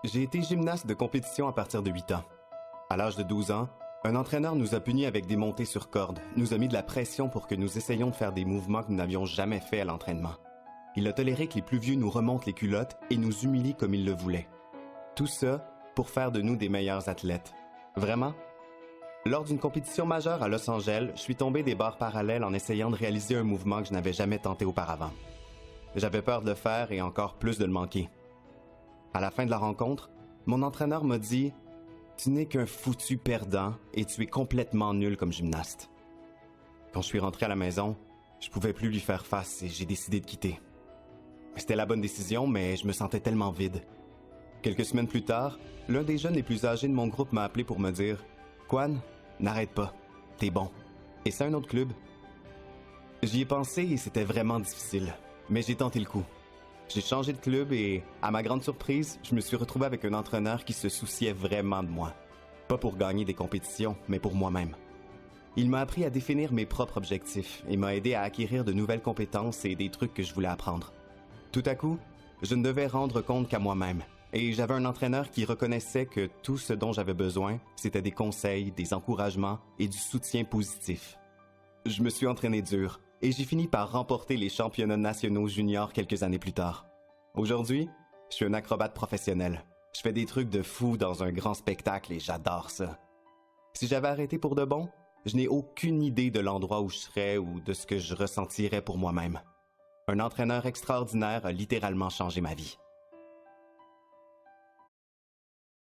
J'ai été gymnaste de compétition à partir de 8 ans. À l'âge de 12 ans, un entraîneur nous a punis avec des montées sur corde, nous a mis de la pression pour que nous essayions de faire des mouvements que nous n'avions jamais fait à l'entraînement. Il a toléré que les plus vieux nous remontent les culottes et nous humilient comme il le voulait. Tout ça pour faire de nous des meilleurs athlètes. Vraiment? Lors d'une compétition majeure à Los Angeles, je suis tombé des barres parallèles en essayant de réaliser un mouvement que je n'avais jamais tenté auparavant. J'avais peur de le faire et encore plus de le manquer. À la fin de la rencontre, mon entraîneur m'a dit « Tu n'es qu'un foutu perdant et tu es complètement nul comme gymnaste. » Quand je suis rentré à la maison, je pouvais plus lui faire face et j'ai décidé de quitter. C'était la bonne décision, mais je me sentais tellement vide. Quelques semaines plus tard, l'un des jeunes les plus âgés de mon groupe m'a appelé pour me dire « Kwan, n'arrête pas, t'es bon. Et c'est un autre club. » J'y ai pensé et c'était vraiment difficile, mais j'ai tenté le coup. J'ai changé de club et, à ma grande surprise, je me suis retrouvé avec un entraîneur qui se souciait vraiment de moi. Pas pour gagner des compétitions, mais pour moi-même. Il m'a appris à définir mes propres objectifs et m'a aidé à acquérir de nouvelles compétences et des trucs que je voulais apprendre. Tout à coup, je ne devais rendre compte qu'à moi-même. Et j'avais un entraîneur qui reconnaissait que tout ce dont j'avais besoin, c'était des conseils, des encouragements et du soutien positif. Je me suis entraîné dur et j'ai fini par remporter les championnats nationaux juniors quelques années plus tard. Aujourd'hui, je suis un acrobate professionnel. Je fais des trucs de fou dans un grand spectacle et j'adore ça. Si j'avais arrêté pour de bon, je n'ai aucune idée de l'endroit où je serais ou de ce que je ressentirais pour moi-même. Un entraîneur extraordinaire a littéralement changé ma vie.